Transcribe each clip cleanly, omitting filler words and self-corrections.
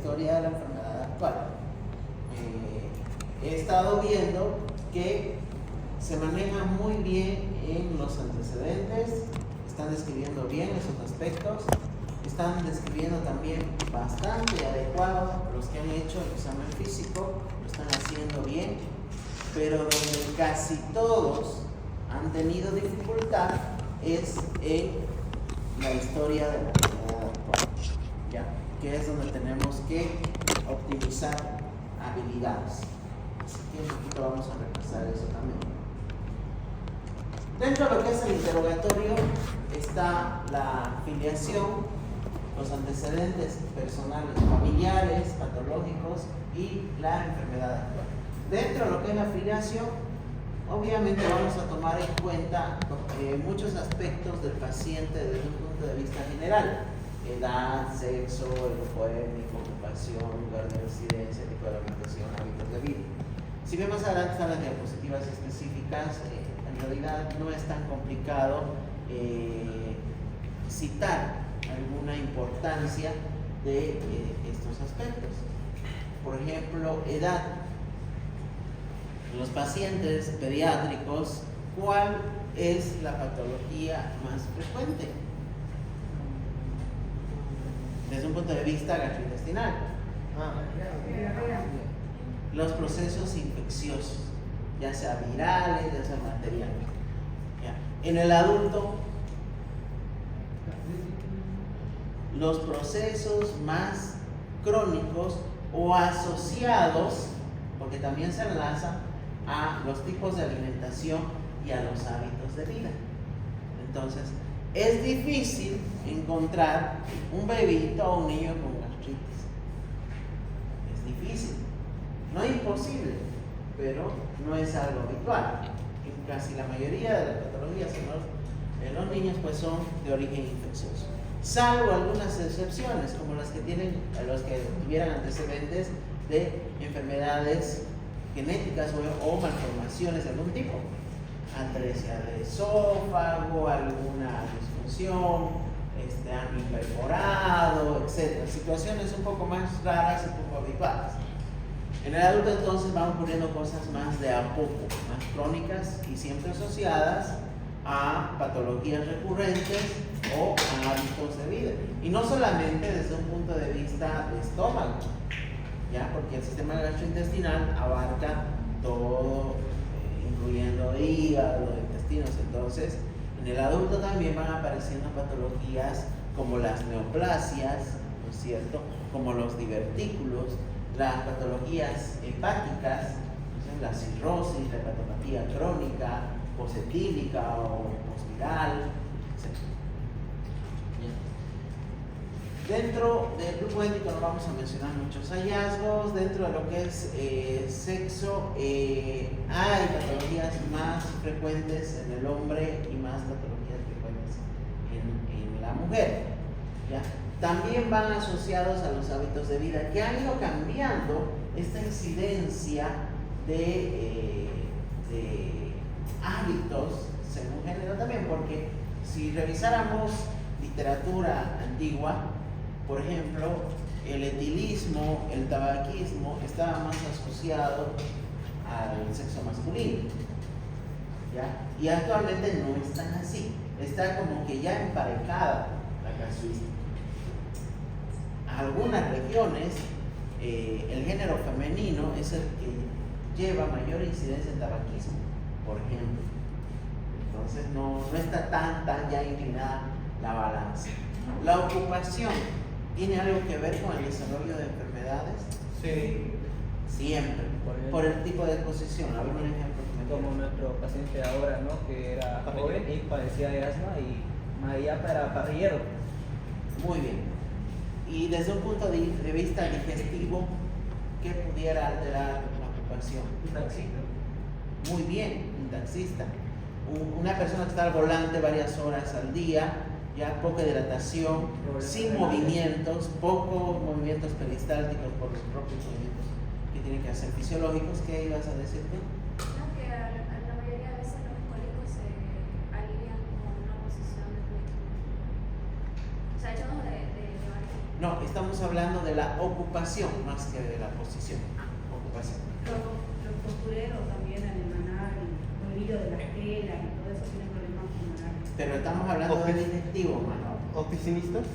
historia de la enfermedad actual. He estado viendo que se maneja muy bien en los antecedentes, están describiendo bien esos aspectos, están describiendo también bastante adecuado los que han hecho el examen físico, lo están haciendo bien, pero donde casi todos han tenido dificultad es en la historia de la enfermedad actual, ¿ya? Que es donde tenemos que optimizar habilidades. Así que un poquito vamos a repasar eso también. Dentro de lo que es el interrogatorio está la filiación, los antecedentes personales, familiares, patológicos y la enfermedad actual. Dentro de lo que es la filiación, obviamente vamos a tomar en cuenta muchos aspectos del paciente desde un punto de vista general: edad, sexo, el grupo étnico, ocupación, lugar de residencia, tipo de alimentación, hábitos de vida. Si bien más adelante están las diapositivas específicas, en realidad no es tan complicado citar alguna importancia de estos aspectos. Por ejemplo, edad. Los pacientes pediátricos, ¿cuál es la patología más frecuente? Desde un punto de vista gastrointestinal. Los procesos infecciosos, ya sea virales, ya sea bacterianos. En el adulto, los procesos más crónicos o asociados, porque también se enlazan a los tipos de alimentación y a los hábitos de vida. Entonces, es difícil encontrar un bebito o un niño con gastritis. Es difícil. No es imposible, pero no es algo habitual. En casi la mayoría de las patologías en los niños pues son de origen infeccioso. Salvo algunas excepciones, como las que tuvieran antecedentes de enfermedades genéticas o malformaciones de algún tipo, atresia de esófago, alguna disfunción, ano imperforado, etc. Situaciones un poco más raras y poco habituales. En el adulto entonces van ocurriendo cosas más de a poco, más crónicas y siempre asociadas a patologías recurrentes o a hábitos de vida. Y no solamente desde un punto de vista de estómago, ¿ya? Porque el sistema gastrointestinal abarca todo, incluyendo hígado, intestinos. Entonces, en el adulto también van apareciendo patologías como las neoplasias, ¿no es cierto? Como los divertículos, las patologías hepáticas, ¿no? La cirrosis, la hepatopatía crónica, posetílica o postviral, etc. Dentro del grupo étnico no vamos a mencionar muchos hallazgos. Dentro de lo que es sexo, hay patologías más frecuentes en el hombre y más patologías frecuentes en la mujer, ¿ya? También van asociados a los hábitos de vida, que han ido cambiando esta incidencia de hábitos según género también, porque si revisáramos literatura antigua, por ejemplo, el etilismo, el tabaquismo estaba más asociado al sexo masculino, ¿ya? Y actualmente no es tan así, está como que ya emparejada la casuística. Algunas regiones, el género femenino es el que lleva mayor incidencia en tabaquismo, por ejemplo. Entonces no está tan ya inclinada la balanza. La ocupación tiene algo que ver con el desarrollo de enfermedades. Sí. Siempre, por el tipo de exposición. A ver un ejemplo. Como nuestro paciente ahora, ¿no? Que era joven y padecía de asma y María para parrillero. Muy bien. Y desde un punto de vista digestivo, ¿qué pudiera alterar la ocupación? Un taxista. Muy bien, un taxista. Una persona que está al volante varias horas al día, ya poca hidratación, sin movimientos, pocos movimientos peristálticos por los propios movimientos que tienen que hacer fisiológicos. ¿Qué ibas a decir tú? No, que a la mayoría de veces los cólicos se alivian con una posición de flexión. O sea, yo no de varios. No, estamos hablando de la ocupación más que de la posición. Ocupación. Los costureros también al emanar el olvido de las telas y todo eso tienen problemas pulmonares. Pero estamos hablando del directivo, mano. Oficinistas,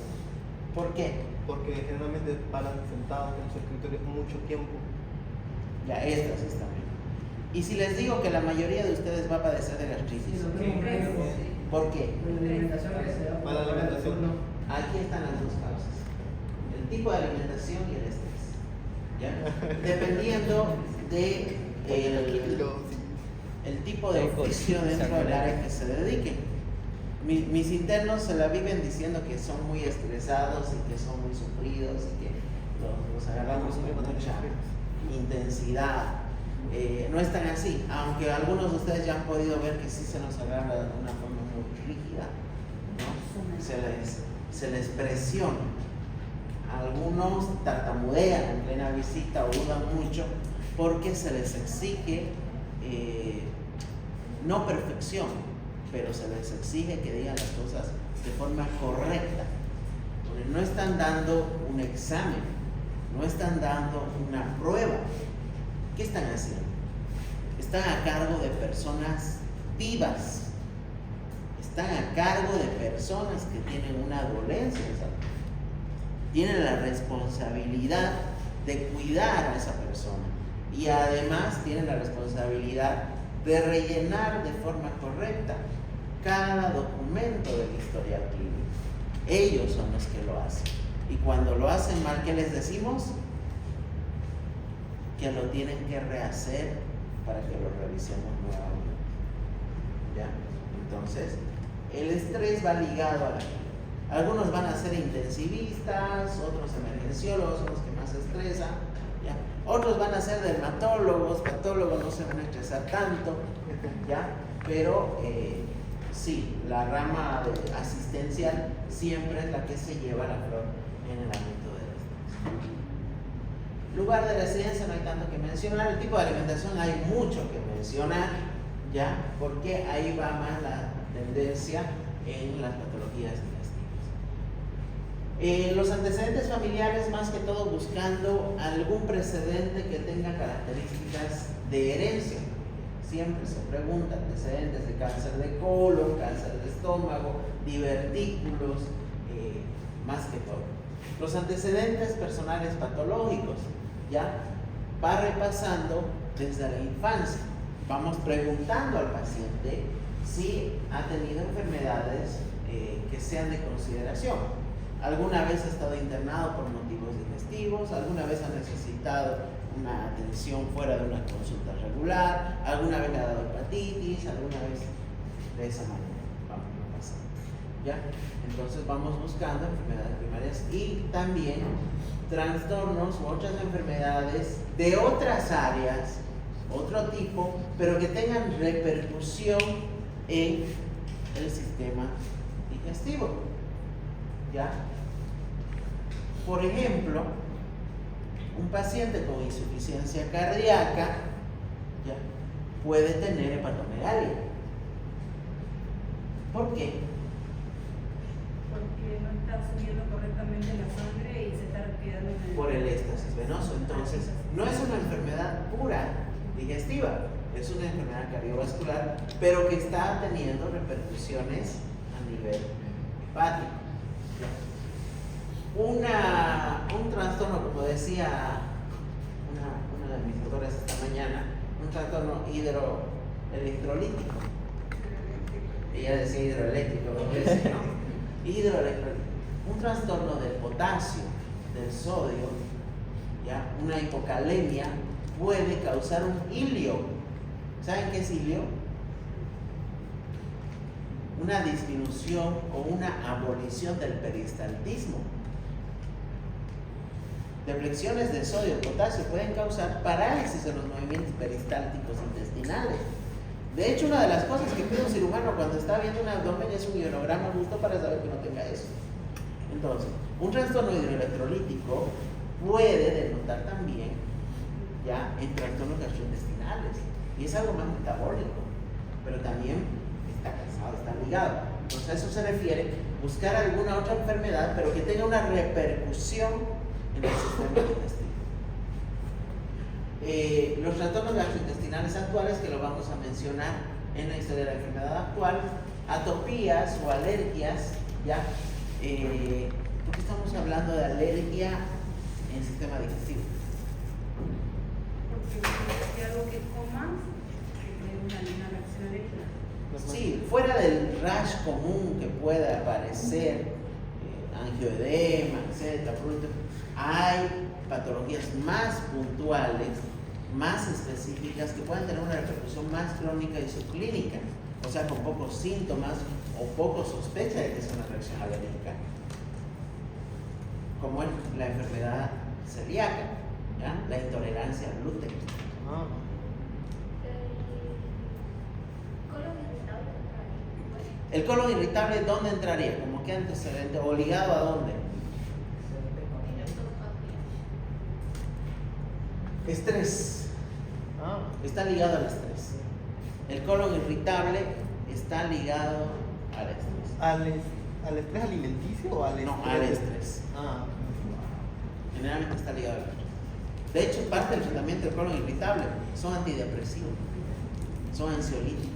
¿Por qué? porque generalmente paran sentados en sus escritorios mucho tiempo. Ya, estas están bien. Y si les digo que la mayoría de ustedes va a padecer de gastritis, ¿por qué? Mala alimentación. Aquí están las dos causas. El tipo de alimentación y el estrés. ¿Ya? Dependiendo de el tipo de oficio dentro del área que se dediquen. Mis internos se la viven diciendo que son muy estresados y que son muy sufridos y que los agarramos con mucha intensidad. No es tan así, aunque algunos de ustedes ya han podido ver que sí se nos agarra de una forma muy rígida, ¿no? Se les presiona. Algunos tartamudean en plena visita o dudan mucho porque se les exige no perfección, pero se les exige que digan las cosas de forma correcta. Porque no están dando un examen, no están dando una prueba. ¿Qué están haciendo? Están a cargo de personas vivas, están a cargo de personas que tienen una dolencia de salud. Tienen la responsabilidad de cuidar a esa persona y además tienen la responsabilidad de rellenar de forma correcta cada documento del historial clínico. Ellos son los que lo hacen. Y cuando lo hacen mal, ¿qué les decimos? Que lo tienen que rehacer para que lo revisemos nuevamente. ¿Ya? Entonces, el estrés va ligado a la clínica. Algunos van a ser intensivistas, otros emergenciólogos, son los que más se estresan. ¿Ya? Otros van a ser dermatólogos, patólogos no se van a estresar tanto. ¿Ya? Pero sí, la rama asistencial siempre es la que se lleva la flor en el ámbito del estrés. Lugar de residencia no hay tanto que mencionar. El tipo de alimentación hay mucho que mencionar, ¿ya? Porque ahí va más la tendencia en las patologías digestivas. Los antecedentes familiares, más que todo buscando algún precedente que tenga características de herencia. Siempre se pregunta antecedentes de cáncer de colon, cáncer de estómago, divertículos, más que todo. Los antecedentes personales patológicos, ya va repasando desde la infancia. Vamos preguntando al paciente si ha tenido enfermedades que sean de consideración. ¿Alguna vez ha estado internado por motivos digestivos? ¿Alguna vez ha necesitado una atención fuera de una consulta regular? ¿Alguna vez le ha dado hepatitis? ¿Alguna vez de esa manera? Vamos a pasar. ¿Ya? Entonces vamos buscando enfermedades primarias y también trastornos u otras enfermedades de otras áreas, otro tipo, pero que tengan repercusión en el sistema digestivo. ¿Ya? Por ejemplo, un paciente con insuficiencia cardíaca, ¿ya?, puede tener hepatomegalia. ¿Por qué? Porque no está subiendo correctamente la sangre y se está quedando en el... Por el éxtasis venoso. Entonces, no es una enfermedad pura digestiva, es una enfermedad cardiovascular, pero que está teniendo repercusiones a nivel hepático. Un trastorno, como decía una de mis doctoras esta mañana, un trastorno hidroelectrolítico. Ella decía hidroeléctrico, ¿no? Hidroelectrolítico. Un trastorno del potasio, del sodio, ¿ya? Una hipocalemia puede causar un ilio. ¿Saben qué es ilio? Una disminución o una abolición del peristaltismo. Deflexiones de sodio y potasio pueden causar parálisis en los movimientos peristálticos intestinales. De hecho, una de las cosas que pide un cirujano cuando está viendo un abdomen es un ionograma justo para saber que no tenga eso. Entonces, un trastorno hidroelectrolítico puede denotar también ya en trastornos gastrointestinales y es algo más metabólico, pero también está casado, está ligado. Entonces, a eso se refiere buscar alguna otra enfermedad, pero que tenga una repercusión en el sistema digestivo. Los trastornos gastrointestinales actuales, que lo vamos a mencionar en la historia de la enfermedad actual, atopías o alergias, ¿ya? ¿Por qué estamos hablando de alergia en el sistema digestivo? Porque si algo que comas, que tiene una reacción alérgica. Sí, fuera del rash común que pueda aparecer, angioedema, etcétera, hay patologías más puntuales, más específicas, que pueden tener una repercusión más crónica y subclínica, o sea, con pocos síntomas o poco sospecha de que es una reacción alérgica, como es la enfermedad celíaca, ¿ya? La intolerancia al gluten. Ah, El colon irritable, ¿dónde entraría? ¿Como que antecedente o ligado a dónde? Estrés. ah. Está ligado al estrés. El colon irritable está ligado al estrés. ¿Al estrés alimenticio o al estrés? No, al estrés. Ah, Generalmente está ligado al estrés. De hecho, parte del tratamiento del colon irritable son antidepresivos, son ansiolíticos.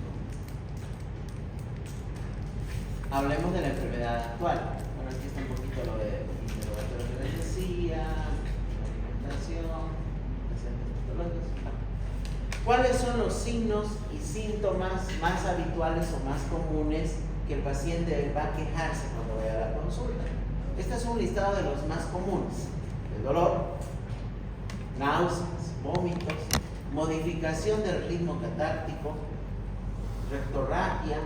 Hablemos de la enfermedad actual. Bueno, aquí está un poquito lo de lo que les decía, alimentación, presentes patológicos. ¿Cuáles son los signos y síntomas más habituales o más comunes que el paciente va a quejarse cuando vaya a la consulta? Este es un listado de los más comunes: el dolor, náuseas, vómitos, modificación del ritmo catártico, rectorragia,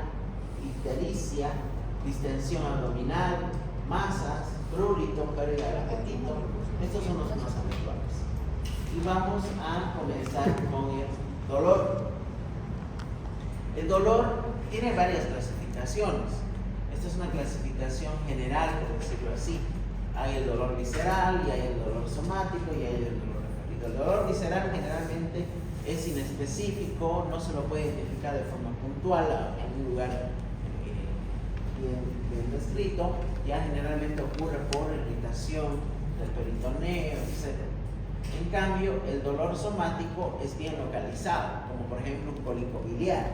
ictericia, distensión abdominal, masas, prurito, pérdida de apetito. Estos son los más habituales. Y vamos a comenzar con el dolor. El dolor tiene varias clasificaciones. Esta es una clasificación general, por decirlo así. Hay el dolor visceral, y hay el dolor somático, y hay el dolor referido. El dolor visceral generalmente es inespecífico, no se lo puede identificar de forma puntual en un lugar bien descrito. Ya generalmente ocurre por irritación del peritoneo, etc. En cambio, el dolor somático es bien localizado, como por ejemplo un cólico biliar.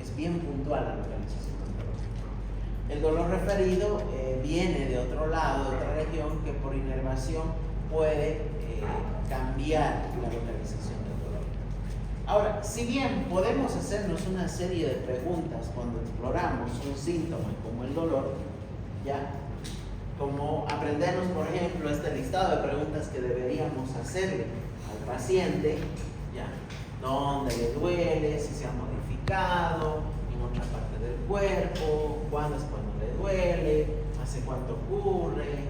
Es bien puntual la localización del dolor. El dolor referido viene de otro lado, de otra región, que por inervación puede cambiar la localización del dolor. Ahora, si bien podemos hacernos una serie de preguntas cuando exploramos un síntoma como el dolor, ¿ya? Como aprendernos, por ejemplo, este listado de preguntas que deberíamos hacerle al paciente, ¿ya? ¿Dónde le duele? Si se ha modificado en otra parte del cuerpo, cuándo es cuando le duele, hace cuánto ocurre,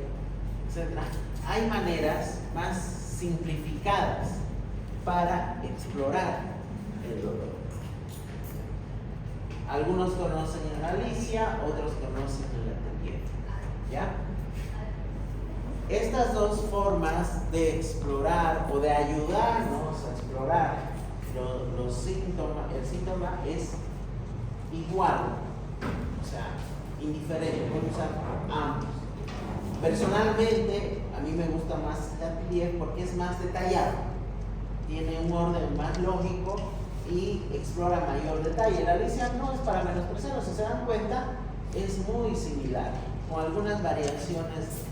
etc. Hay maneras más simplificadas para explorar el dolor. Algunos conocen en Alicia, otros conocen en la Atelier, ¿ya? Estas dos formas de explorar o de ayudarnos a explorar los síntomas, el síntoma es igual, o sea, indiferente, podemos usar ambos. Personalmente, a mí me gusta más la Atelier porque es más detallado, tiene un orden más lógico y explora mayor detalle. La Alicia no es para menospreciarlo, si se dan cuenta, es muy similar, con algunas variaciones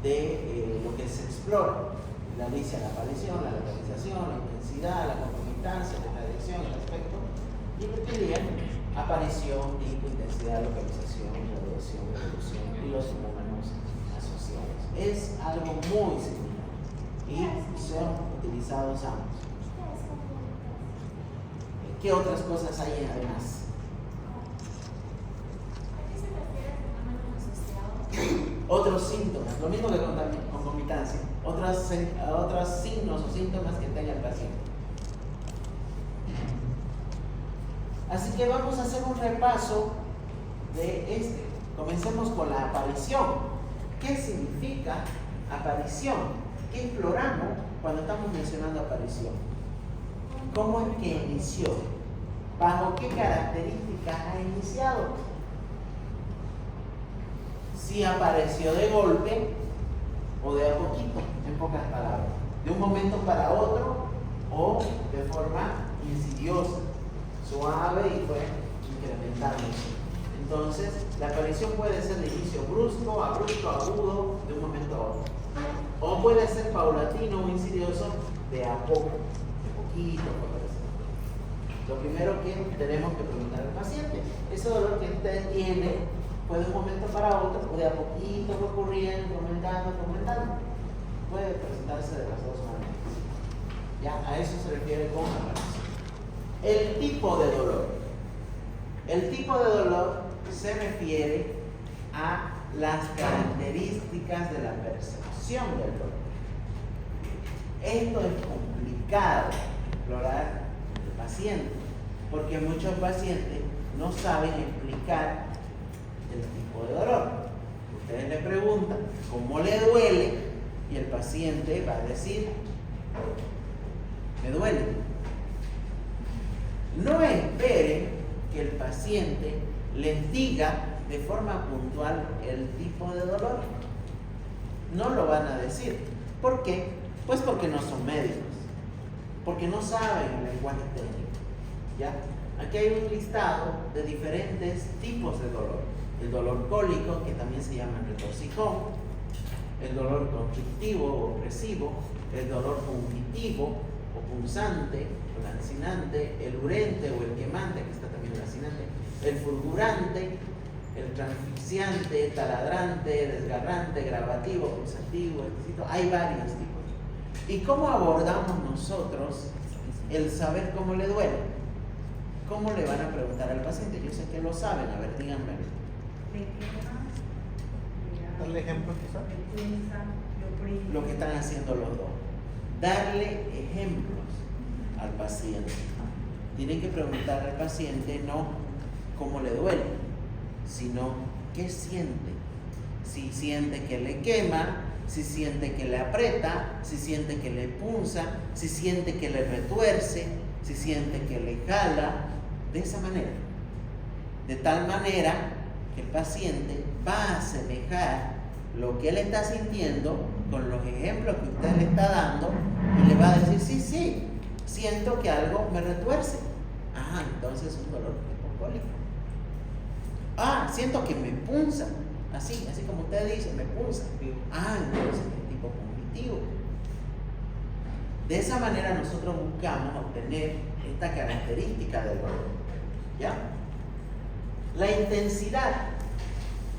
de lo que se explora. La Alicia, la aparición, la localización, la intensidad, la concomitancia, la dirección, el aspecto. Y el Atelier, aparición, tipo, intensidad, localización, graduación, evolución y los fenómenos asociados. Es algo muy similar y son utilizados ambos. ¿Qué otras cosas hay además? Otros síntomas, lo mismo que concomitancia, otros signos o síntomas que tenga el paciente. Así que vamos a hacer un repaso de este. Comencemos con la aparición. ¿Qué significa aparición? ¿Qué exploramos cuando estamos mencionando aparición? ¿Cómo es que inició? ¿Bajo qué características ha iniciado? Si apareció de golpe o de a poquito, en pocas palabras, de un momento para otro o de forma insidiosa, suave y fue incrementándose. Entonces, la aparición puede ser de inicio brusco, abrupto, agudo, de un momento a otro. O puede ser paulatino o insidioso, de a poco, de poquito, progresivo. Lo primero que tenemos que preguntar al paciente, ese dolor que usted tiene, puede de un momento para otro, o de a poquito ocurriendo, aumentando. Puede presentarse de las dos maneras. Ya, a eso se refiere con aparición. El tipo de dolor. El tipo de dolor se refiere a las características de la percepción del dolor. Esto es complicado explorar el paciente, porque muchos pacientes no saben explicar el tipo de dolor. Ustedes le preguntan cómo le duele y el paciente va a decir, me duele. No esperen que el paciente les diga de forma puntual el tipo de dolor. No lo van a decir. ¿Por qué? Pues porque no son médicos, porque no saben el lenguaje técnico. ¿Ya? Aquí hay un listado de diferentes tipos de dolor. El dolor cólico, que también se llama retorcijón, el dolor constrictivo o opresivo, el dolor fungitivo o punzante o lancinante, el urente o el quemante, que está también lancinante, el fulgurante, el transfixiante, taladrante, desgarrante, gravativo, pulsativo, exquisito. Hay varios tipos. ¿Y cómo abordamos nosotros el saber cómo le duele? ¿Cómo le van a preguntar al paciente? Yo sé que lo saben, a ver, díganme. Darle ejemplos quizás. Lo que están haciendo los dos. Darle ejemplos al paciente. Tienen que preguntar al paciente no cómo le duele, sino qué siente. Si siente que le quema, si siente que le aprieta, si siente que le punza, si siente que le retuerce, si siente que le jala, de esa manera. De tal manera que el paciente va a asemejar lo que él está sintiendo con los ejemplos que usted le está dando y le va a decir, sí, siento que algo me retuerce. Ah, entonces es un dolor hipocólico. Ah, siento que me punza. Así como usted dice, me punza. Ah, entonces es tipo cognitivo. De esa manera nosotros buscamos obtener esta característica del dolor. ¿Ya? La intensidad.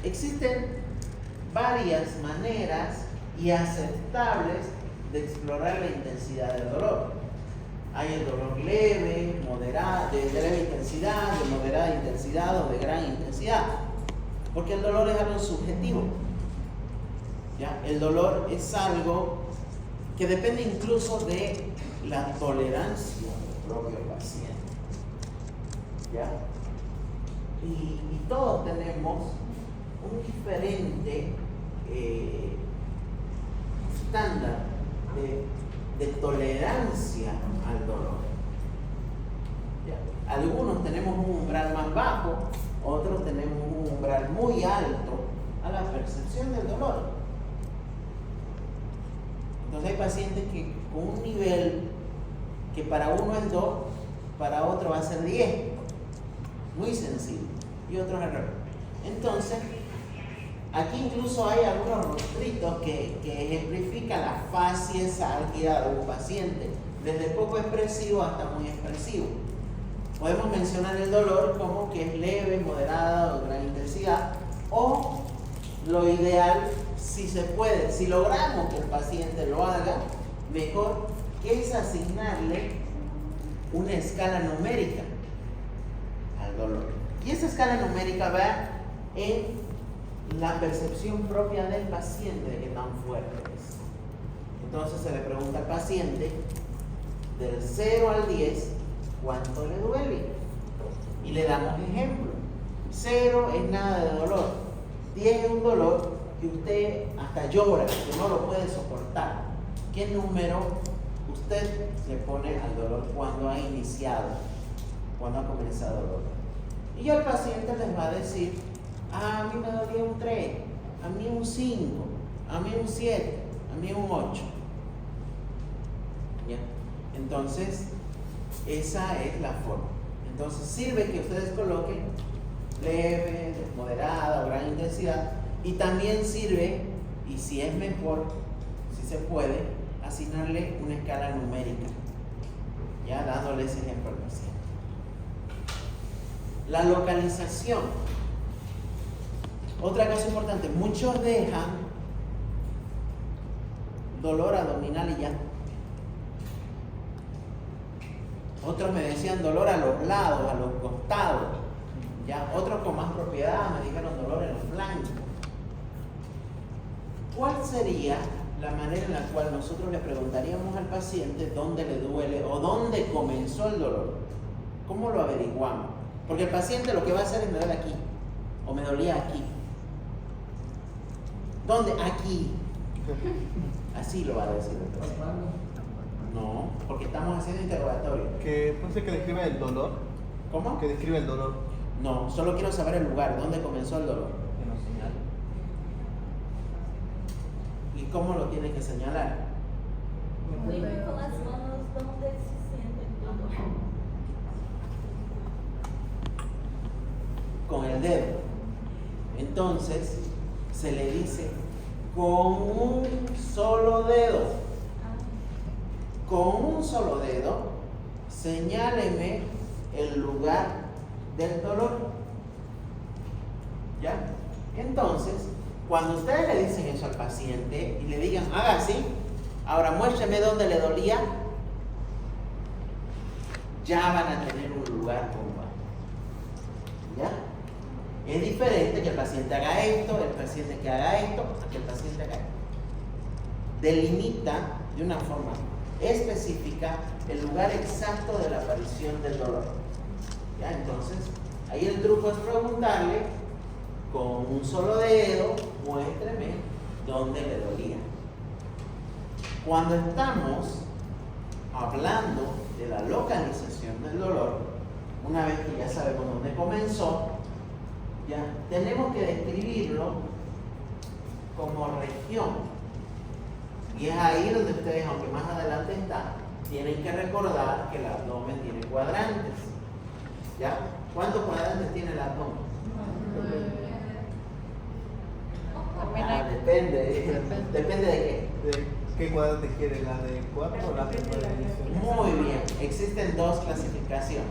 Existen varias maneras y aceptables de explorar la intensidad del dolor. Hay el dolor leve, moderado, de leve intensidad, de moderada intensidad o de gran intensidad. Porque el dolor es algo subjetivo. ¿Ya? El dolor es algo que depende incluso de la tolerancia del propio paciente. ¿Ya? Y todos tenemos un diferente estándar de tolerancia al dolor. ¿Ya? Algunos tenemos un umbral más bajo, otros tenemos un umbral muy alto a la percepción del dolor. Entonces hay pacientes que con un nivel que para uno es 2, para otro va a ser 10, muy sensible, y otros al revés. Entonces, aquí incluso hay algunos rostritos que ejemplifican la facies álgida de un paciente, desde poco expresivo hasta muy expresivo. Podemos mencionar el dolor como que es leve, moderada o de gran intensidad, o lo ideal, si se puede, si logramos que el paciente lo haga, mejor, que es asignarle una escala numérica al dolor. Y esa escala numérica va en la percepción propia del paciente de qué tan fuerte es. Entonces se le pregunta al paciente, del 0 al 10, ¿cuánto le duele? Y le damos ejemplo. 0 es nada de dolor. 10 es un dolor que usted hasta llora, que no lo puede soportar. ¿Qué número usted le pone al dolor cuando ha iniciado, cuando ha comenzado el dolor? Y ya el paciente les va a decir, a mí me dolía un 3, a mí un 5, a mí un 7. a mí un 8. ¿Ya? Entonces, esa es la forma. Entonces, sirve que ustedes coloquen leve, moderada o gran intensidad, y también sirve, y si es mejor, si se puede, asignarle una escala numérica, ya dándole ese ejemplo al paciente. La localización. Otra cosa importante, muchos dejan dolor abdominal y ya. Otros me decían dolor a los lados, a los costados. Ya, otros con más propiedad me dijeron dolor en los flancos. ¿Cuál sería la manera en la cual nosotros le preguntaríamos al paciente dónde le duele o dónde comenzó el dolor? ¿Cómo lo averiguamos? Porque el paciente lo que va a hacer es me duele aquí o me dolía aquí. ¿Dónde? Aquí. Así lo va a decir el paciente. No, porque estamos haciendo interrogatorio. Que entonces que describe el dolor. ¿Cómo? Que describe el dolor. No, solo quiero saber el lugar, dónde comenzó el dolor. Que nos señale. ¿Y cómo lo tiene que señalar? Dime con las manos donde se siente el dolor. Con el dedo. Entonces, se le dice con un solo dedo. Con un solo dedo, señáleme el lugar del dolor. ¿Ya? Entonces, cuando ustedes le dicen eso al paciente y le digan, haga así, ahora muéstrame dónde le dolía, ya van a tener un lugar común. ¿Ya? Es diferente que el paciente haga esto, el paciente que haga esto, a que el paciente haga esto. Delimita de una forma específica el lugar exacto de la aparición del dolor. ¿Ya? Entonces, ahí el truco es preguntarle con un solo dedo, muéstreme dónde le dolía. Cuando estamos hablando de la localización del dolor, una vez que ya sabemos dónde comenzó, ya tenemos que describirlo como región. Y es ahí donde ustedes, aunque más adelante está, tienen que recordar que el abdomen tiene cuadrantes. ¿Ya? ¿Cuántos cuadrantes tiene el abdomen? Depende. ¿Depende de qué? ¿De qué cuadrante quiere? ¿La de 4 o la de 9? Muy bien. Existen dos clasificaciones.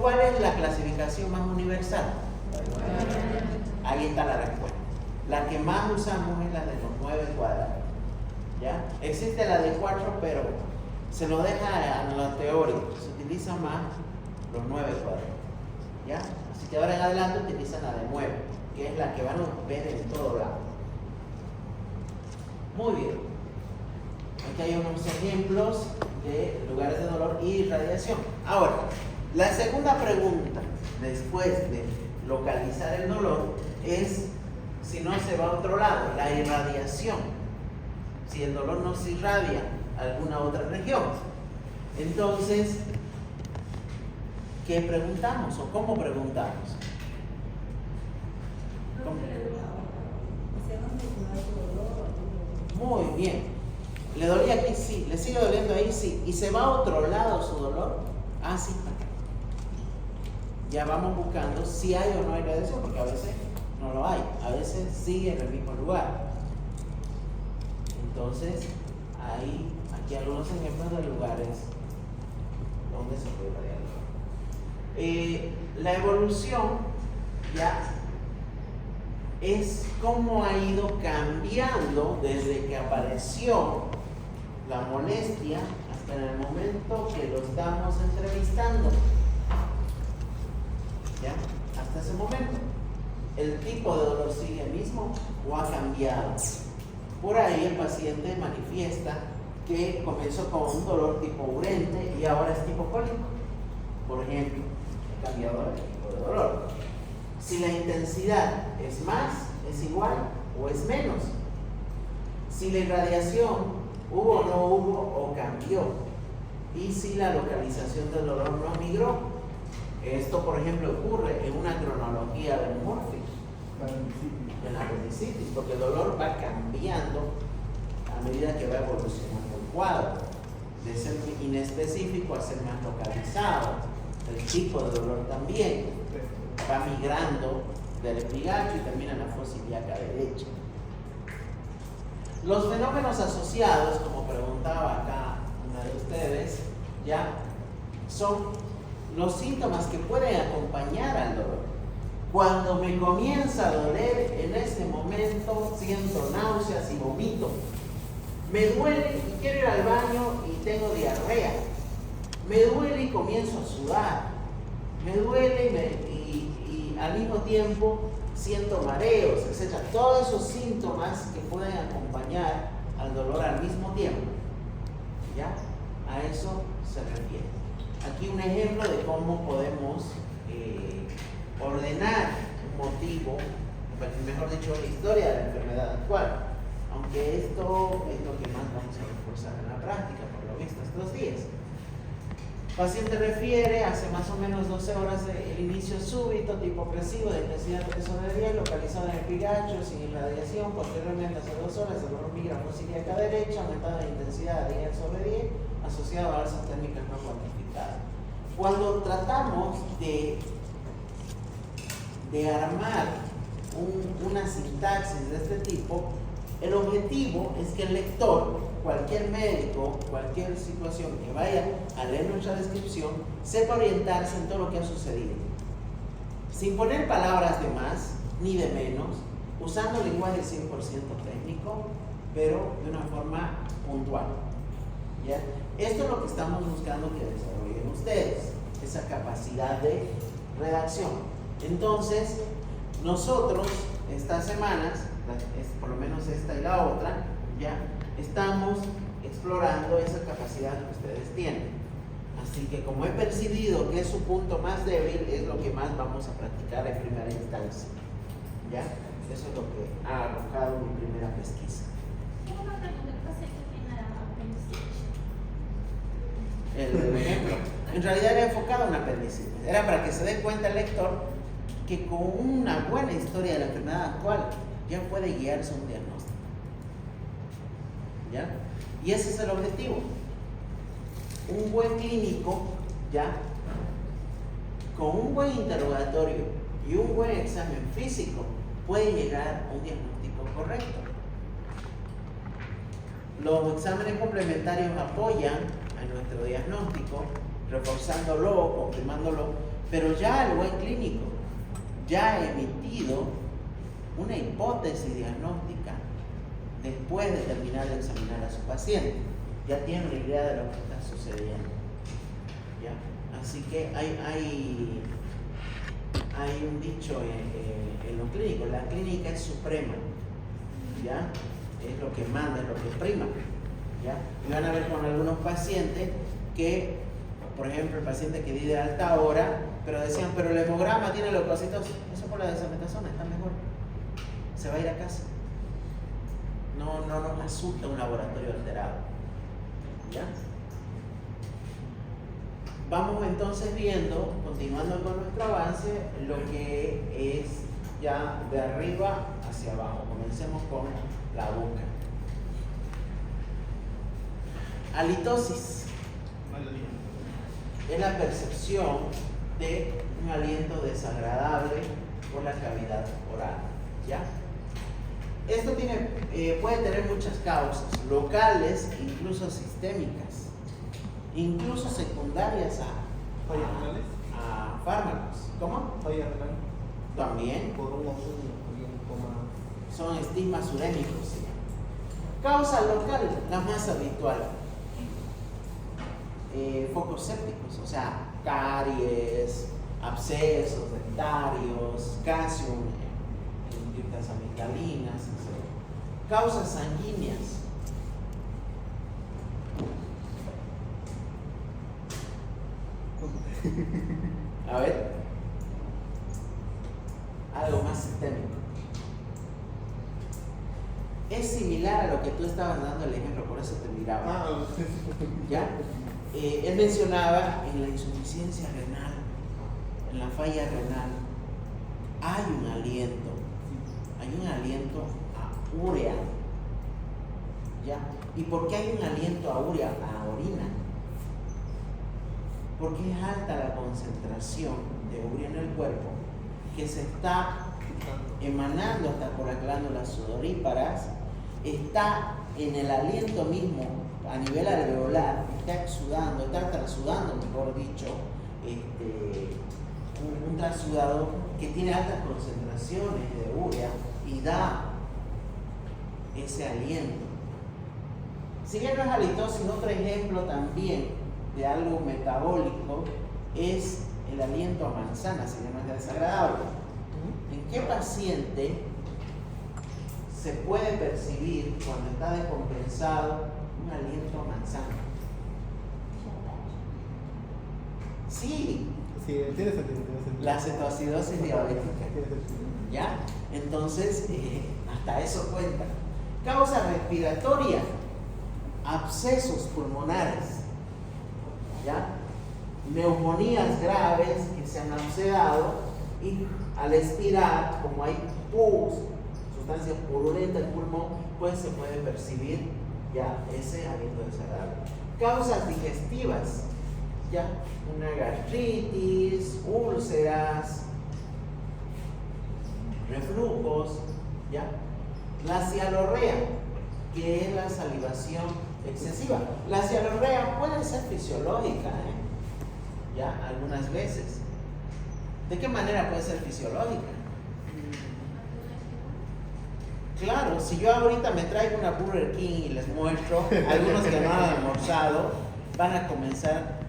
¿Cuál es la clasificación más universal? Ahí está la respuesta. La que más usamos es la de los 9 cuadrantes. ¿Ya? Existe la de 4, pero se lo deja en la teoría. Se utiliza más los 9 cuadrantes. ¿Ya? Así que ahora en adelante utilizan la de 9, que es la que van a ver en todo lado. Muy bien. Aquí hay unos ejemplos de lugares de dolor y radiación. Ahora, la segunda pregunta, después de localizar el dolor, es si no se va a otro lado, la irradiación. Si el dolor no se irradia a alguna otra región. Entonces, ¿qué preguntamos o cómo preguntamos? Muy bien. ¿Le dolía aquí? Sí. ¿Le sigue doliendo ahí? Sí. ¿Y se va a otro lado su dolor? Ah, sí. Ya vamos buscando si hay o no hay radiación, porque a veces no lo hay. A veces sigue en el mismo lugar. Entonces, hay aquí algunos ejemplos de lugares donde se puede irradiar el dolor. La evolución ya es cómo ha ido cambiando desde que apareció la molestia hasta en el momento que lo estamos entrevistando. ¿Ya? Hasta ese momento. ¿El tipo de dolor sigue el mismo o ha cambiado? Por ahí el paciente manifiesta que comenzó con un dolor tipo urente y ahora es tipo cólico. Por ejemplo, he cambiado el tipo de dolor. Si la intensidad es más, es igual o es menos. Si la irradiación hubo o no hubo o cambió. Y si la localización del dolor no migró. Esto, por ejemplo, ocurre en una cronología de Murphy. En la apendicitis, porque el dolor va cambiando a medida que va evolucionando el cuadro, de ser inespecífico a ser más localizado. El tipo de dolor también va migrando del epigacho y termina en la fosa ilíaca derecha. Los fenómenos asociados, como preguntaba acá una de ustedes, ya son los síntomas que pueden acompañar al dolor. Cuando me comienza a doler, en ese momento siento náuseas y vomito. Me duele y quiero ir al baño y tengo diarrea. Me duele y comienzo a sudar. Me duele y al mismo tiempo siento mareos, etc. Todos esos síntomas que pueden acompañar al dolor al mismo tiempo. ¿Ya? A eso se refiere. Aquí un ejemplo de cómo podemos ordenar un motivo, mejor dicho, la historia de la enfermedad actual. Aunque esto es lo que más vamos a reforzar en la práctica, por lo visto, estos días. Paciente refiere, hace más o menos 12 horas el inicio súbito, tipo opresivo, de intensidad 3/10, localizado en el epigacho, sin irradiación. Posteriormente, hace 2 horas, el dolor migra a fosa ilíaca derecha, aumentado de intensidad a 10/10, asociado a alzas térmicas no cuantificadas. Cuando tratamos de armar una sintaxis de este tipo, el objetivo es que el lector, cualquier médico, cualquier situación que vaya a leer nuestra descripción, sepa orientarse en todo lo que ha sucedido, sin poner palabras de más ni de menos, usando lenguaje 100% técnico, pero de una forma puntual. ¿Ya? Esto es lo que estamos buscando que desarrollen ustedes, esa capacidad de redacción. Entonces, nosotros estas semanas, por lo menos esta y la otra, ya estamos explorando esa capacidad que ustedes tienen. Así que como he percibido que es su punto más débil, es lo que más vamos a practicar en primera instancia. ¿Ya? Eso es lo que ha arrojado mi primera pesquisa. Tengo una pregunta, ¿qué paciente tiene apendicitis? El ejemplo, en realidad era enfocado en apendicitis. Era para que se dé cuenta el lector que con una buena historia de la enfermedad actual ya puede guiarse un diagnóstico. ¿Ya? Y ese es el objetivo. Un buen clínico, ¿ya? Con un buen interrogatorio y un buen examen físico puede llegar a un diagnóstico correcto. Los exámenes complementarios apoyan a nuestro diagnóstico, reforzándolo, confirmándolo, pero ya el buen clínico ya ha emitido una hipótesis diagnóstica después de terminar de examinar a su paciente. Ya tiene una idea de lo que está sucediendo. ¿Ya? Así que hay un dicho en lo clínico: la clínica es suprema. ¿Ya? Es lo que manda, es lo que prima. ¿Ya? Y van a ver con algunos pacientes que, por ejemplo, el paciente que di de alta hora, pero decían, pero el hemograma tiene leucocitosis. Eso por la desametasona, está mejor. Se va a ir a casa. No nos asusta un laboratorio alterado. ¿Ya? Vamos entonces viendo, continuando con nuestro avance, lo que es ya de arriba hacia abajo. Comencemos con la boca. Halitosis es la percepción de un aliento desagradable por la cavidad oral. ¿Ya? Esto puede tener muchas causas, locales, incluso sistémicas, incluso secundarias a fármacos. ¿Cómo? Falla renal. También Por un coma. son estigmas urémicos. ¿Sí? Causa local, la más habitual. Focos sépticos, o sea, caries, abscesos dentarios, calcio en dietas amigdalinas, etc. Causas sanguíneas. A ver, algo más sistémico. Es similar a lo que tú estabas dando el ejemplo, por eso te miraba. ¿Ya? Él mencionaba en la insuficiencia renal, en la falla renal, hay un aliento a urea. ¿Ya? ¿Y por qué hay un aliento a urea, a orina? Porque es alta la concentración de urea en el cuerpo que se está emanando hasta por las glándulas sudoríparas, está en el aliento mismo a nivel alveolar, está exudando, está transudando, mejor dicho, un transudador que tiene altas concentraciones de urea y da ese aliento. Si bien no es halitosis, otro ejemplo también de algo metabólico es el aliento a manzana, si bien no es desagradable. ¿En qué paciente se puede percibir cuando está descompensado un aliento a manzana? Sí, Sí, tiene sentido. la cetoacidosis diabética. Tiene sentido. ¿Ya? Entonces, hasta eso cuenta. Causa respiratoria, abscesos pulmonares, ¿ya? Neumonías graves que se han abscedado y al expirar, como hay pus, sustancia purulenta del pulmón, pues se puede percibir ya ese aliento desagradable. Causas digestivas, ya, una gastritis, úlceras, reflujos, ya. La cialorrea, que es la salivación excesiva. La cialorrea puede ser fisiológica, ya, algunas veces. ¿De qué manera puede ser fisiológica? Claro, si yo ahorita me traigo una Burger King y les muestro, algunos que no han almorzado, van a comenzar,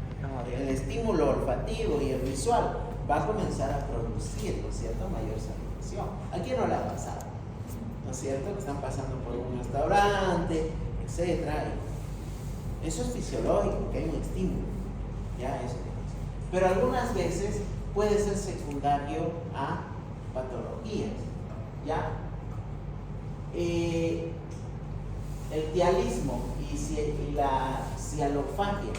el estímulo olfativo y el visual va a comenzar a producir, ¿no es cierto?, mayor salivación. ¿A quién no le ha pasado? ¿No es cierto? Que están pasando por un restaurante, etcétera. Eso es fisiológico, que hay un estímulo. Ya, eso. Pero algunas veces puede ser secundario a patologías. ¿Ya? El tialismo y la cialofagia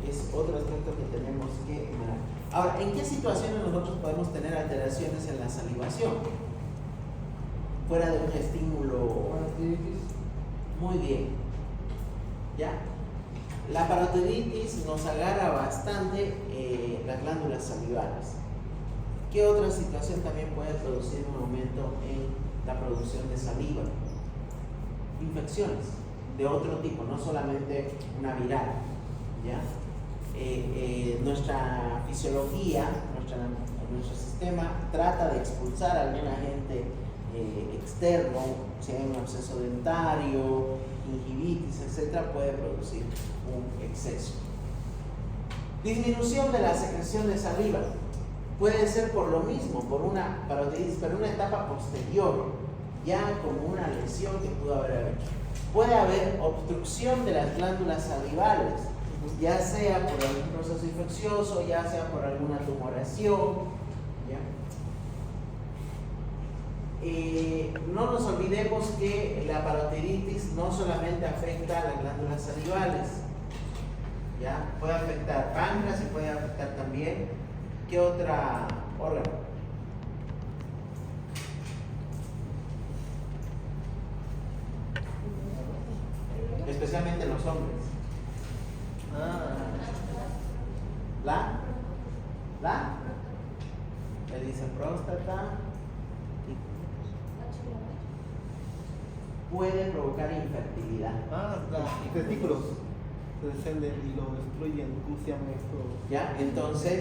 es otro aspecto que tenemos que mirar. Ahora, ¿en qué situaciones nosotros podemos tener alteraciones en la salivación? Fuera de un estímulo. Muy bien. ¿Ya? La parotiditis nos agarra bastante las glándulas salivales. ¿Qué otra situación también puede producir un aumento en la producción de saliva? Infecciones de otro tipo, no solamente una viral. ¿Ya? Nuestra fisiología, nuestro sistema trata de expulsar a algún agente externo, si hay un absceso dentario, gingivitis, etc., puede producir un exceso. Disminución de la secreción de saliva. Puede ser por lo mismo, por una parotiditis, pero una etapa posterior, ya como una lesión que pudo haber hecho. Puede haber obstrucción de las glándulas salivales, ya sea por algún proceso infeccioso, ya sea por alguna tumoración. ¿Ya? No nos olvidemos que la parotiditis no solamente afecta a las glándulas salivales, ¿ya? Puede afectar páncreas y puede afectar también, ¿qué otra órgano? Especialmente en los hombres. Él dice próstata. Puede provocar infertilidad. Los testículos se descenden y lo destruyen. ¿Cómo se llama esto? ¿Ya? Entonces,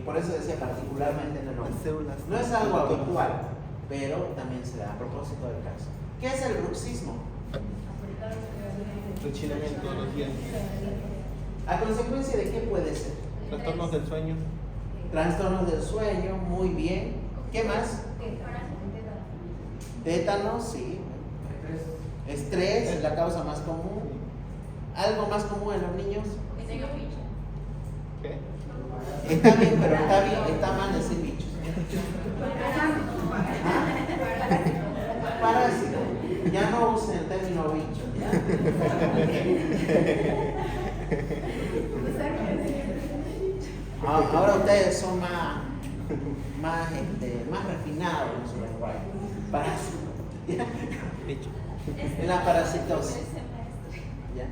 por eso decía particularmente en el hombre. Las células. No es algo habitual, pero también se da a propósito del caso. ¿Qué es el bruxismo? Rechinamiento de los dientes. ¿A consecuencia de qué puede ser? Trastornos del sueño. Trastornos del sueño, muy bien. ¿Qué más? Tétanos, sí. Estrés es la causa más común. ¿Algo más común en los niños? ¿Qué? Está bien, pero está mal decir bichos. Parásito. Ya no usen el término bicho, ¿ya? Ahora ustedes son más refinados en su lenguaje. Parásito. ¿Ya? En la parasitosis. ¿Ya?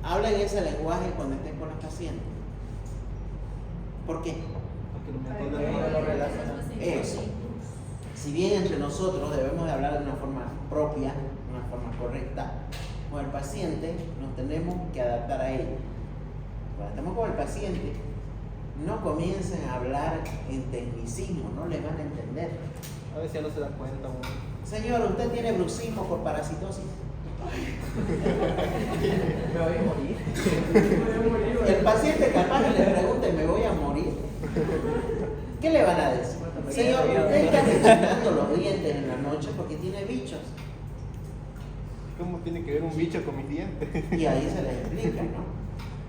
Hablen ese lenguaje cuando estén con los pacientes. ¿Por qué? Porque lo Para mejor que de no la- lo relacionan. Eso. Si bien entre nosotros debemos de hablar de una forma propia, una forma correcta, con el paciente nos tenemos que adaptar a él. Cuando estamos con el paciente, no comiencen a hablar en tecnicismo, no le van a entender. A veces ya no se da cuenta uno. Señor, usted tiene bruxismo por parasitosis. Me voy a morir. El paciente capaz que le pregunte, ¿me voy a morir? ¿Qué le van a decir? Señor, usted está rechinando los dientes en la noche porque tiene bichos. ¿Cómo tiene que ver un bicho con mis dientes? Y ahí se les explica, ¿no?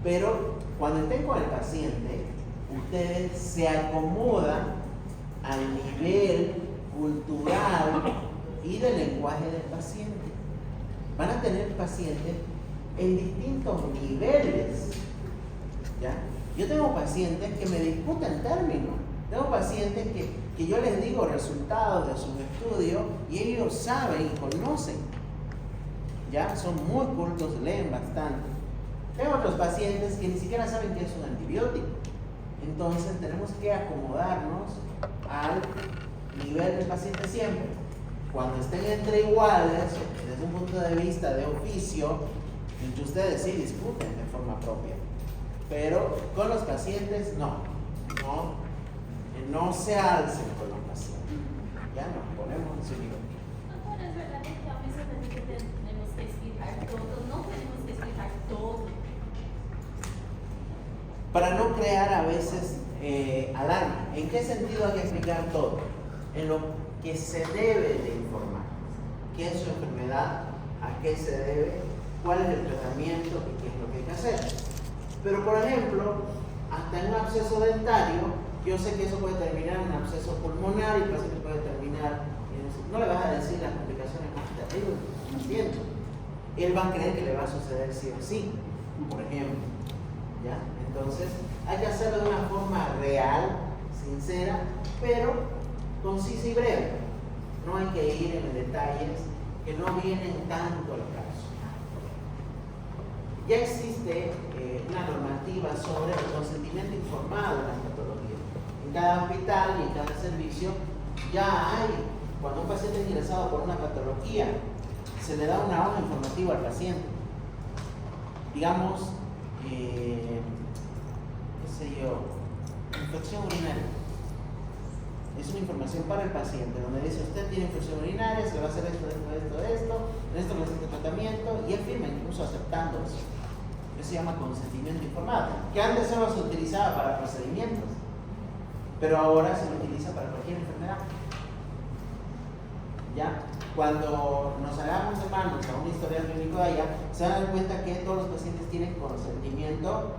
Pero cuando estén con el paciente, ustedes se acomodan al nivel cultural y del lenguaje del paciente. Van a tener pacientes en distintos niveles, ¿ya? Yo tengo pacientes que me discuten términos. Tengo pacientes que yo les digo resultados de sus estudios y ellos saben y conocen. Ya son muy cultos, leen bastante. Tengo otros pacientes que ni siquiera saben qué es un antibiótico. Entonces tenemos que acomodarnos al nivel del paciente siempre. Cuando estén entre iguales, desde un punto de vista de oficio, entre ustedes sí discuten de forma propia. Pero con los pacientes no se alcen con los pacientes. Ya nos ponemos en su nivel. Agora, es verdade que ao mesmo tempo que temos que explicar todo, não temos que explicar todo. Para no crear a veces alarma. ¿En qué sentido hay que explicar todo? En lo que se debe de informar. ¿Qué es su enfermedad? ¿A qué se debe? ¿Cuál es el tratamiento? ¿Y qué es lo que hay que hacer? Pero por ejemplo, hasta en un absceso dentario, yo sé que eso puede terminar en un absceso pulmonar y el paciente puede terminar en eso. No le vas a decir las complicaciones más terribles, ¿no entiendes? Él va a creer que le va a suceder sí o sí, por ejemplo. ¿Ya? Entonces, hay que hacerlo de una forma real, sincera, pero concisa y breve. No hay que ir en detalles que no vienen tanto al caso. Ya existe una normativa sobre el consentimiento informado en las patologías. En cada hospital y en cada servicio ya hay, cuando un paciente es ingresado por una patología, se le da una hoja informativa al paciente. Digamos, qué sé yo, infección urinaria. Es una información para el paciente donde dice usted tiene infección urinaria, se le va a hacer esto, esto necesita tratamiento, y él firma incluso aceptando eso. Eso se llama consentimiento informado, que antes solo se utilizaba para procedimientos, pero ahora se lo utiliza para cualquier enfermedad. ¿Ya? Cuando nos hagamos de manos a un historial clínico de allá, se van a dar cuenta que todos los pacientes tienen consentimiento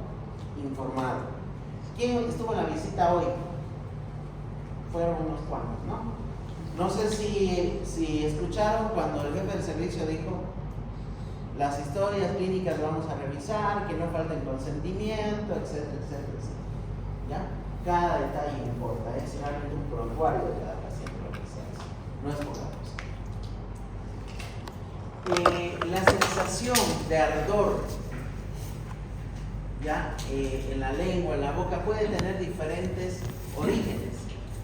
informado. ¿Quién estuvo en la visita hoy? Fueron unos cuantos, ¿no? No sé si escucharon cuando el jefe del servicio dijo las historias clínicas vamos a revisar, que no falten consentimiento, etcétera, etcétera, etcétera. ¿Ya? Cada detalle importa, es realmente un prontuario de cada paciente lo que se hace, no es poca cosa. La sensación de ardor, ¿ya? En la lengua, en la boca, puede tener diferentes orígenes.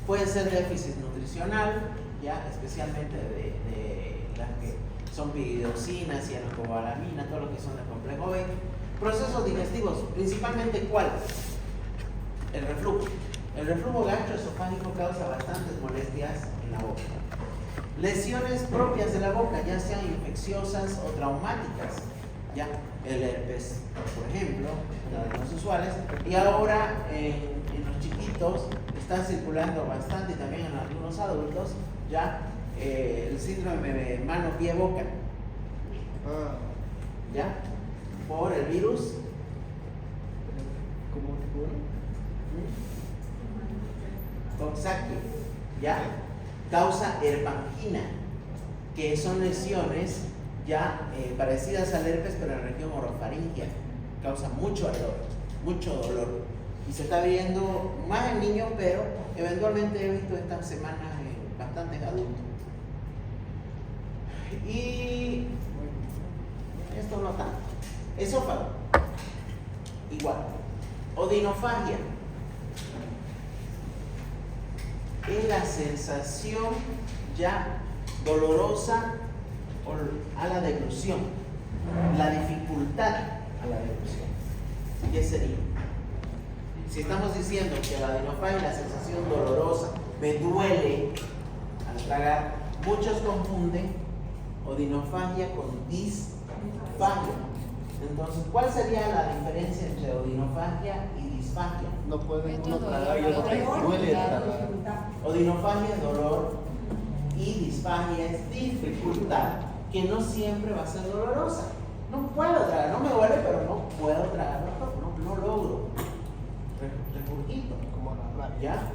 Puede ser déficit nutricional, ¿ya? Especialmente de las que son piridoxinas, cianocobalamina, todo lo que son el complejo B. Procesos digestivos, principalmente ¿cuál? El reflujo. El reflujo gastroesofágico causa bastantes molestias en la boca. Lesiones propias de la boca, ya sean infecciosas o traumáticas, ya el herpes, por ejemplo, una de las más usuales, y ahora en los chiquitos está circulando bastante, y también en algunos adultos, ya el síndrome de mano, pie, boca, ya por el virus. ¿Cómo tipo 1? Coxsackie, ya causa herpangina, que son lesiones ya parecidas al herpes, pero en la región orofaringia. Causa mucho ardor, mucho dolor, y se está viendo más en niños, pero eventualmente he visto estas semanas en bastantes adultos. Y Esto no tanto. Esófago, igual. Odinofagia es la sensación ya dolorosa a la deglución, la dificultad a la deglución. ¿Qué sería? Si estamos diciendo que la odinofagia es la sensación dolorosa, me duele al tragar, muchos confunden odinofagia con disfagia. Entonces, ¿cuál sería la diferencia entre odinofagia y disfagia? No puede uno tragar y otro que duele tragar. Odinofagia es dolor y disfagia es dificultad, que no siempre va a ser dolorosa. No puedo tragar, no me duele, pero no puedo tragar, no logro. Regurgito. Como la rabia. ¿Ya?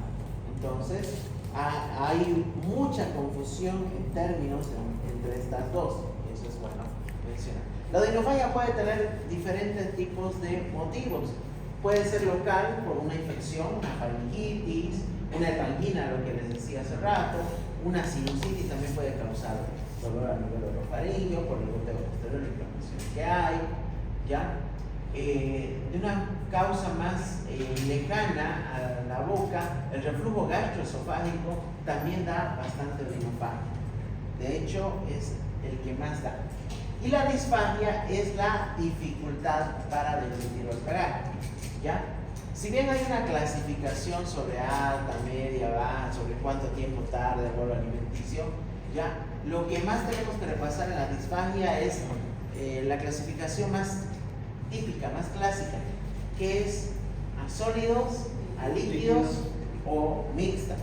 Entonces, hay mucha confusión en términos entre estas dos. Eso es bueno mencionar. La odinofagia puede tener diferentes tipos de motivos. Puede ser local por una infección, una faringitis, una angina, lo que les decía hace rato, una sinusitis también puede causar dolor a nivel orofaringeo por el goteo posterior, la inflamación que hay, ¿ya? De una causa más lejana a la boca, el reflujo gastroesofágico también da bastante odinofagia. De hecho, es el que más da. Y la disfagia es la dificultad para deglutir o tragar, ¿ya? Si bien hay una clasificación sobre alta, media, baja, sobre cuánto tiempo tarda el bolo alimenticio, ¿ya? Lo que más tenemos que repasar en la disfagia es la clasificación más típica, más clásica, que es a sólidos, a líquidos o mixta,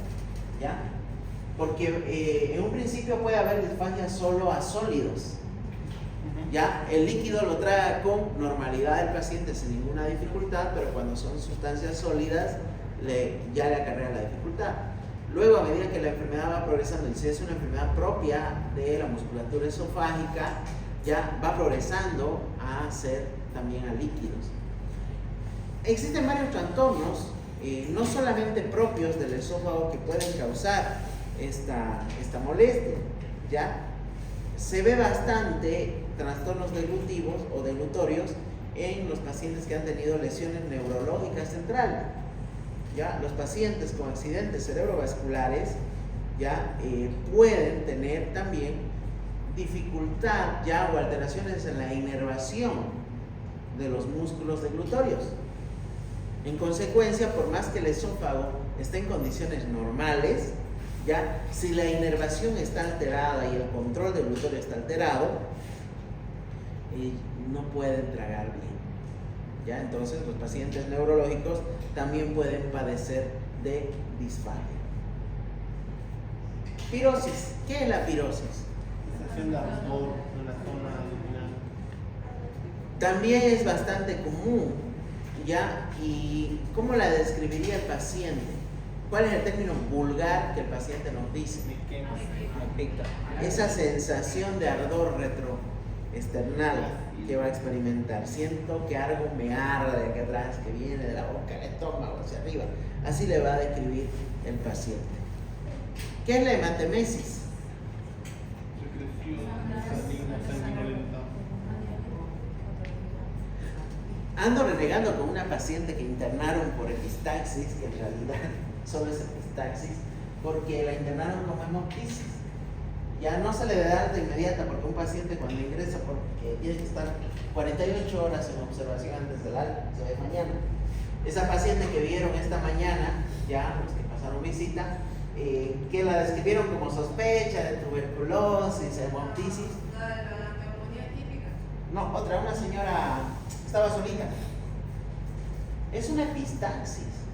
¿ya? Porque en un principio puede haber disfagia solo a sólidos, ¿ya? El líquido lo trae con normalidad el paciente sin ninguna dificultad, pero cuando son sustancias sólidas ya le acarrea la dificultad. Luego, a medida que la enfermedad va progresando, si es una enfermedad propia de la musculatura esofágica, ya va progresando a ser también a líquidos. Existen varios trastornos, no solamente propios del esófago, que pueden causar esta molestia, ¿ya? Se ve bastante trastornos deglutivos o deglutorios en los pacientes que han tenido lesiones neurológicas centrales. ¿Ya? Los pacientes con accidentes cerebrovasculares ya pueden tener también dificultad ya o alteraciones en la inervación de los músculos deglutorios. En consecuencia, por más que el esófago esté en condiciones normales, ya si la inervación está alterada y el control deglutorio está alterado, no pueden tragar bien. ¿Ya? Entonces los pacientes neurológicos también pueden padecer de disfagia. Pirosis. ¿Qué es la pirosis? Sensación de ardor en la zona abdominal. También es bastante común, ¿ya? ¿Y cómo la describiría el paciente? ¿Cuál es el término vulgar que el paciente nos dice? Me quema. Me pica. Esa sensación de ardor retroesternal que va a experimentar. Siento que algo me arde de aquí atrás, que viene de la boca, del estómago, hacia arriba. Así le va a describir el paciente. ¿Qué es la hematemesis? Secreción salina sanguinolenta. Ando renegando con una paciente que internaron por epistaxis, que en realidad solo es epistaxis, porque la internaron con hemoptisis. Ya no se le da alta inmediata, porque un paciente cuando ingresa tiene que estar 48 horas en observación antes del alta, se ve mañana. Esa paciente que vieron esta mañana, ya los que pasaron visita, que la describieron como sospecha de tuberculosis, hemoptisis. La neumonía típica. No, una señora estaba solita. Es una epistaxis,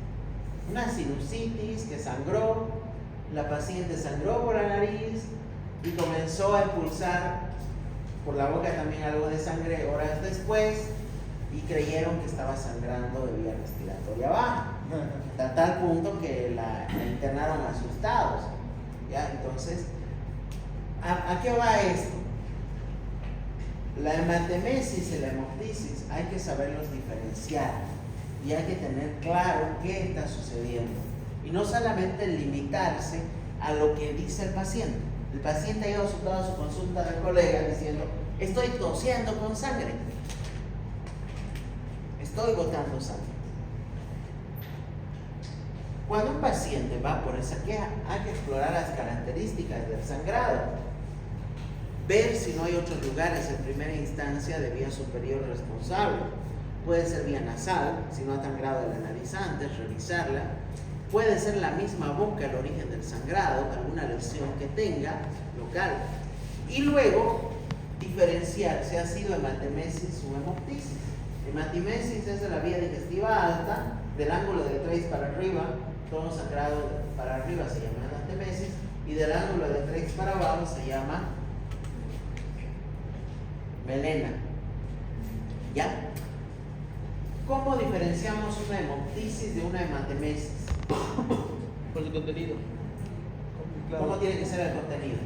una sinusitis que sangró, la paciente sangró por la nariz y comenzó a expulsar por la boca también algo de sangre horas después y creyeron que estaba sangrando de vía respiratoria baja, a tal punto que la internaron asustados. ¿Ya? Entonces, ¿a qué va esto? La hematemesis y la hemoptisis hay que saberlos diferenciar y hay que tener claro qué está sucediendo y no solamente limitarse a lo que dice el paciente. El paciente ha ido a su consulta del colega diciendo, Estoy tosiendo con sangre. Estoy botando sangre. Cuando un paciente va por esa queja, hay que explorar las características del sangrado. Ver si no hay otros lugares en primera instancia de vía superior responsable. Puede ser vía nasal, si no ha sangrado de la nariz antes, revisarla. Puede ser la misma boca el origen del sangrado, alguna lesión que tenga local. Y luego diferenciar si ha sido hematemesis o hemoptisis. Hematemesis es de la vía digestiva alta, del ángulo de 3 para arriba, todo sangrado para arriba se llama hematemesis, y del ángulo de 3 para abajo se llama melena. ¿Ya? ¿Cómo diferenciamos una hemoptisis de una hematemesis? Por su contenido. ¿Cómo tiene que ser el contenido?